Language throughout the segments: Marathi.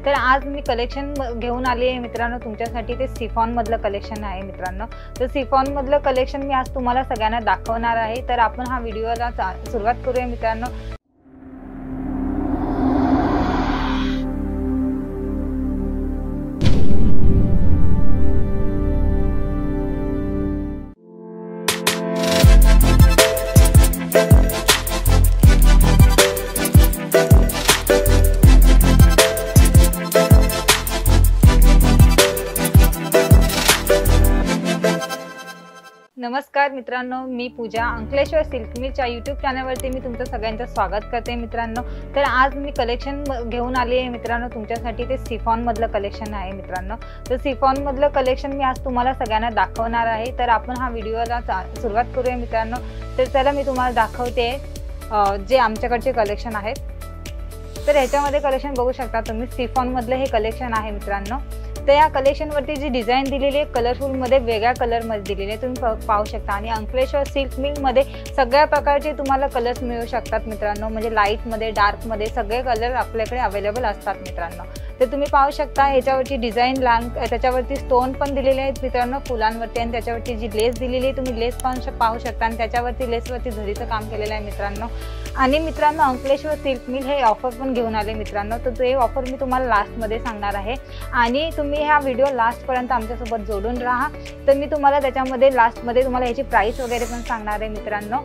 तर आज मी कलेक्शन घेऊन आली आहे मित्रांनो तुमच्यासाठी। ते शिफॉन मधलं कलेक्शन आहे मित्रांनो। तर शिफॉन मधलं कलेक्शन मी आज तुम्हाला सगळ्यांना दाखवणार आहे। तर आपण हा व्हिडिओला सुरुवात करूया मित्रांनो। नमस्कार मित्रांनो, मी पूजा अंकलेश्वर सिल्क मिलच्या यूट्यूब चॅनलवरती मी तुमचं सगळ्यांचं स्वागत करते मित्रांनो। तर आज मी कलेक्शन घेऊन आली आहे मित्रांनो तुमच्यासाठी। ते शिफॉन मधलं कलेक्शन आहे मित्रांनो। तर शिफॉन मधलं कलेक्शन मी आज तुम्हाला सगळ्यांना दाखवणार आहे। तर आपण हा व्हिडिओला सुरुवात करूया मित्रांनो। तर चला मी तुम्हाला दाखवते जे आमच्याकडचे कलेक्शन आहेत। तर ह्याच्यामध्ये कलेक्शन बघू शकता तुम्ही, शिफॉन मधलं हे कलेक्शन आहे मित्रांनो। तर या कलेक्शन वरती जी डिझाइन दिलेली आहे कलरफुल मध्ये, वेगळ्या कलर मध्ये दिलेली आहे, तुम्ही पाहू शकता। आणि अंकलेश्वर सिल्क मिल मध्ये सगळ्या प्रकारचे तुम्हाला कलर्स मिळू शकतात मित्रांनो। म्हणजे लाईट मध्ये, डार्क मध्ये सगळे कलर आपल्याकडे अवेलेबल असतात मित्रांनो। तर तुम्ही पाहू शकता ह्याच्यावरची डिझाइन त्याच्यावरती स्टोन पण दिलेले आहेत मित्रांनो फुलांवरती। आणि त्याच्यावरती जी लेस दिलेली आहे तुम्ही लेस पण पाहू शकता। आणि त्याच्यावरती लेसवरती झरीचं काम केलेलं आहे मित्रांनो। आणि मित्रांनो अंकलेश्वर सिल्क मिल हे ऑफर पण घेऊन आले मित्रांनो। तर ते ऑफर मी तुम्हाला लास्ट मध्ये सांगणार आहे। आणि तुम्ही हा व्हिडिओ लास्ट पर्यंत आमच्यासोबत जोडून राहा। तर मी तुम्हाला त्याच्यामध्ये लास्ट मध्ये तुम्हाला याची प्राइस वगैरे पण सांगणार आहे मित्रांनो।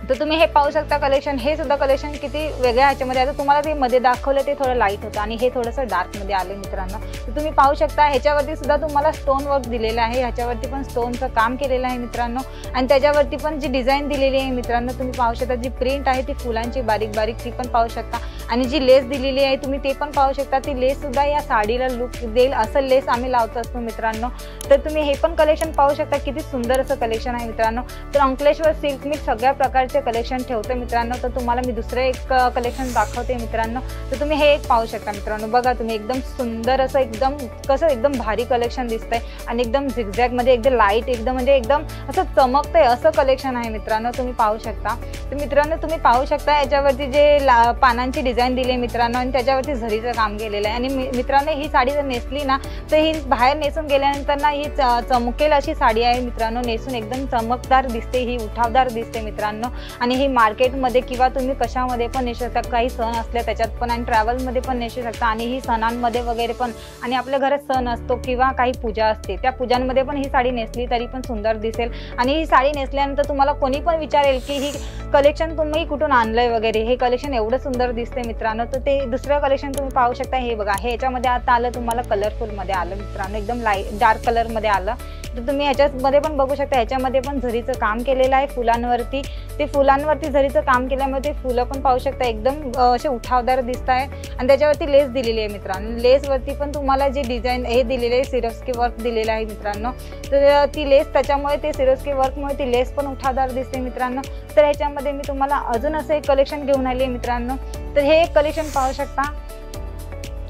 तर तुम्ही हे पाहू शकता कलेक्शन, हे सुद्धा कलेक्शन किती वेगळ्या ह्याच्यामध्ये आता तुम्हाला ते मध्ये दाखवलं ते थोडं लाईट होतं आणि हे थोडंसं डार्क मध्ये आले मित्रांनो। तर तुम्ही पाहू शकता ह्याच्यावरती सुद्धा तुम्हाला स्टोन वर्क दिलेलं आहे, ह्याच्यावरती पण स्टोनचं काम केलेलं आहे मित्रांनो। आणि त्याच्यावरती पण जी डिझाइन दिलेली आहे मित्रांनो तुम्ही पाहू शकता, जी प्रिंट आहे ती फुलांची बारीक बारीक ती पण पाहू शकता। आणि जी लेस दिलेली आहे तुम्ही ते पण पाहू शकता, ती लेस सुद्धा या साडीला लुक देईल असं लेस आम्ही लावत असतो मित्रांनो। तर तुम्ही हे पण कलेक्शन पाहू शकता, किती सुंदर असं कलेक्शन आहे मित्रांनो। तर अंकलेश्वर सिल्क मिल सगळ्या प्रकारचे कलेक्शन ठेवते मित्रांनो। तर तुम्हाला मी दुसरं एक कलेक्शन दाखवते मित्रांनो। तर तुम्ही हे एक पाहू शकता मित्रांनो, बघा तुम्ही एकदम सुंदर असं एकदम कसं एकदम भारी कलेक्शन दिसतंय। आणि एकदम झिगझॅग मध्ये एकदम लाईट एकदम म्हणजे एकदम असं चमकतंय असं कलेक्शन आहे मित्रांनो, तुम्ही पाहू शकता। तर मित्रांनो तुम्ही पाहू शकता याच्यावरती जे पानांची डिझाइन दिली आहे मित्रांनो आणि त्याच्यावरती झरीचं काम केलेलं आहे। आणि मित्रांनो ही साडी जर नेसली ना तर ही बाहेर नेसून गेल्यानंतर ना ही चमकेल अशी साडी आहे मित्रांनो। नेसून एकदम चमकदार दिसते, ही उठावदार दिसते मित्रांनो। आणि ही मार्केटमध्ये किंवा तुम्ही कशामध्ये पण नेसू शकता, काही सण असले त्याच्यात पण, आणि ट्रॅव्हलमध्ये पण नेसू शकता। आणि ही सणांमध्ये वगैरे पण, आणि आपल्या घरात सण असतो किंवा काही पूजा असते त्या पूजांमध्ये पण ही साडी नेसली तरी पण सुंदर दिसेल। आणि ही साडी नेसल्यानंतर तुम्हाला कोणी पण विचारेल की ही कलेक्शन तुम्ही कुठून आणलंय वगैरे, हे कलेक्शन एवढं सुंदर दिसते मित्रांनो। तर ते दुसरं कलेक्शन तुम्ही पाहू शकता, हे बघा हे याच्यामध्ये आता आलं तुम्हाला कलरफुल मध्ये आलं मित्रांनो, एकदम लाईट डार्क कलर मध्ये आलं। तर तुम्ही ह्याच्यामध्ये पण बघू शकता, ह्याच्यामध्ये पण झरीचं काम केलेलं आहे फुलांवरती। ते फुलांवरती झरीचं काम केल्यामुळे ते फुलं पण पाहू शकता एकदम असे उठावदार दिसत आहे। आणि त्याच्यावरती लेस दिलेली आहे मित्रांनो, लेसवरती पण तुम्हाला जे डिझाइन हे दिलेले आहे सिरोस्की वर्क दिलेलं आहे मित्रांनो। तर ती लेस त्याच्यामुळे ते सिरोस्की वर्कमुळे ती लेस पण उठावदार दिसते मित्रांनो। तर ह्याच्यामध्ये मी तुम्हाला अजून असं एक कलेक्शन घेऊन आली आहे मित्रांनो। तर हे एक कलेक्शन पाहू शकता,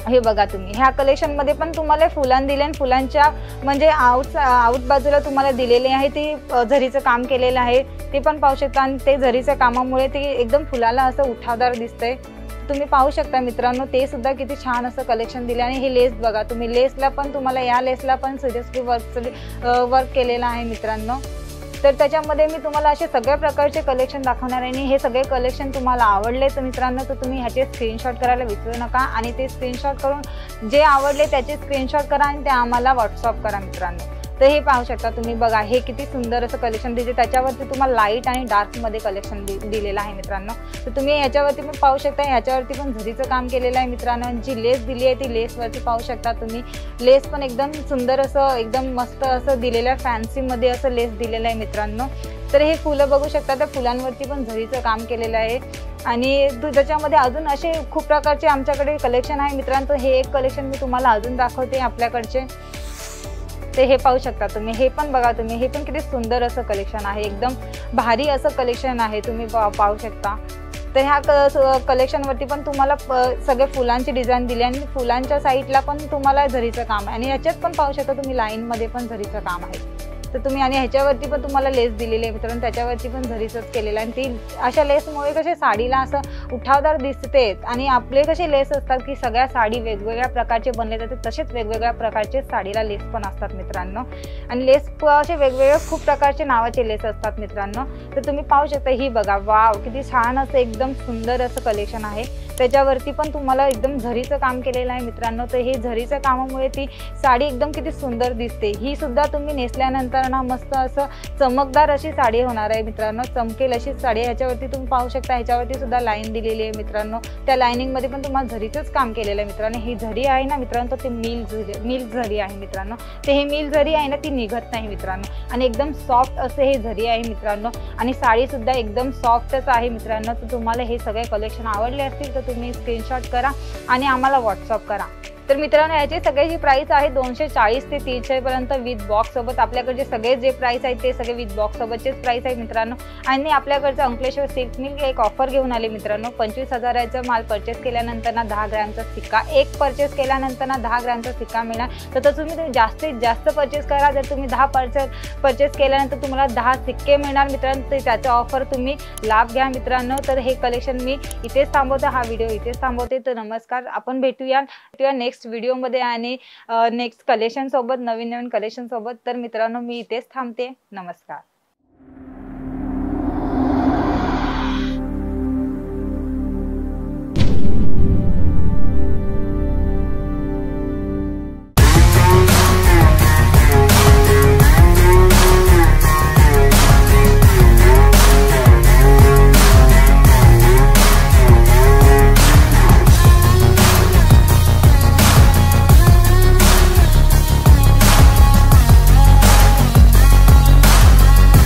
हे बघा तुम्ही ह्या कलेक्शन मध्ये पण तुम्हाला फुलां दिले आणि फुलांच्या म्हणजे आउट बाजूला तुम्हाला दिलेले आहे ते झरीचं काम केलेलं आहे, ते पण पाहू शकता। आणि ते झरीच्या कामामुळे ते एकदम फुलाला असं उठावदार दिसतंय, तुम्ही पाहू शकता मित्रांनो। ते सुद्धा किती छान असं कलेक्शन दिले। आणि हे लेस बघा तुम्ही, लेसला पण तुम्हाला या लेसला पण सिरोस्की वर्क केलेलं आहे मित्रांनो। तर त्याच्यामध्ये मी तुम्हाला असे सगळ्या प्रकारचे कलेक्शन दाखवणार आहे। आणि हे सगळे कलेक्शन तुम्हाला आवडले तर मित्रांनो तर तुम्ही ह्याचे स्क्रीनशॉट करायला विसरू नका। आणि ते स्क्रीनशॉट करून जे आवडले त्याचे स्क्रीनशॉट करा आणि ते आम्हाला व्हॉट्सअप करा मित्रांनो। तर हे पाहू शकता तुम्ही, बघा हे किती सुंदर असं कलेक्शन दिले, त्याच्यावरती तुम्हाला लाईट आणि डार्क मध्ये कलेक्शन दिलेलं आहे मित्रांनो। तर तुम्ही ह्याच्यावरती पण पाहू शकता, ह्याच्यावरती पण झरीचं काम केलेलं आहे मित्रांनो। आणि जी लेस दिली आहे ती लेसवरती पाहू शकता तुम्ही, लेस पण एकदम सुंदर असं एकदम मस्त असं दिलेलं आहे, फॅन्सी मध्ये असं लेस दिलेलं आहे मित्रांनो। तर हे फुलं बघू शकता, त्या फुलांवरती पण झरीचं काम केलेलं आहे। आणि त्याच्यामध्ये अजून असे खूप प्रकारचे आमच्याकडे कलेक्शन आहे मित्रांनो। हे एक कलेक्शन मी तुम्हाला अजून दाखवते आपल्याकडचे। ते हे पाहू शकता तुम्ही, हे पण बघा तुम्ही, हे पण किती सुंदर असं कलेक्शन आहे, एकदम भारी असं कलेक्शन आहे, तुम्ही पाहू शकता। तर ह्या कलेक्शनवरती पण तुम्हाला सगळे फुलांची डिझाइन दिली आणि फुलांच्या साईडला पण तुम्हाला झरीचं काम आहे। आणि याच्यात पण पाहू शकता तुम्ही लाईनमध्ये पण झरीचं काम आहे। तर तुम्ही आणि ह्याच्यावरती पण तुम्हाला लेस दिलेली आहे मित्रांनो, त्याच्यावरती पण झरीचंच केलेलं आहे. आणि ती अशा लेसमुळे कसे साडीला असं उठावदार दिसते. आणि आपले कसे लेस असतात की सगळ्या साडी वेगवेगळ्या प्रकारचे बनले जाते, तसेच वेगवेगळ्या प्रकारचे साडीला लेस पण असतात मित्रांनो. आणि लेस असे वेगवेगळे खूप प्रकारचे नावाचे लेस असतात मित्रांनो. तर तुम्ही पाहू शकता, ही बघा, वाव किती छान असं एकदम सुंदर असं कलेक्शन आहे. त्याच्यावरती पण तुम्हाला एकदम झरीचं काम केलेलं आहे मित्रांनो. तर हे झरीच्या कामामुळे ती साडी एकदम किती सुंदर दिसते. ही सुद्धा तुम्ही नेसल्यानंतर ना मस्त असं चमकदार अशी साडी होणार आहे मित्रांनो, चमकेल अशी साडी. ह्याच्यावरती तुम्ही पाहू शकता, ह्याच्यावरती सुद्धा लाईन दिलेली आहे मित्रांनो. त्या लाईनिंग मध्ये पण तुम्हाला झरीचंच काम केलेलं आहे मित्रांनो. ही झरी आहे ना मित्रांनो, तर ते मिल झरी आहे मित्रांनो. ते हे मिल झरी आहे ना, ती निघत नाही मित्रांनो. आणि एकदम सॉफ्ट असे हे झरी आहे मित्रांनो. आणि साडी सुद्धा एकदम सॉफ्टच आहे मित्रांनो. तर तुम्हाला हे सगळे कलेक्शन आवडले असतील तर तुम्ही स्क्रीनशॉट करा आणि आम्हाला व्हॉट्सअप करा. तर मित्रांनो, याची सगळ्याची प्राइस आहे 240 ते 300 पर्यंत विथ बॉक्स सोबत. आपल्याकडे सगळे जे प्राइस आहेत ते सगळे विथ बॉक्स सोबतचेच प्राइस आहेत मित्रांनो. आणि आपल्याकडचं अंकलेश्वर सिल्क मिल एक ऑफर घेऊन आले मित्रांनो. 25,000चा माल परचेस केल्यानंतर ना 10 ग्रॅमचा सिक्का, एक परचेस केल्यानंतर ना 10 ग्रॅमचा सिक्का मिळणार. तर तुम्ही जास्तीत जास्त परचेस करा. जर तुम्ही 10 परचेस केल्यानंतर तुम्हाला 10 सिक्के मिळणार मित्रांनो. तर त्याचा ऑफर तुम्ही लाभ घ्या मित्रांनो. तर हे कलेक्शन मी इथेच थांबवते, हा व्हिडिओ इथेच थांबवते. तर नमस्कार, आपण भेटूया नेक्स्ट व्हिडिओ मध्ये आणि नेक्स्ट कलेक्शन सोबत, नवीन कलेक्शन सोबत. तर मित्रांनो, मी इथेच थांबते. नमस्कार.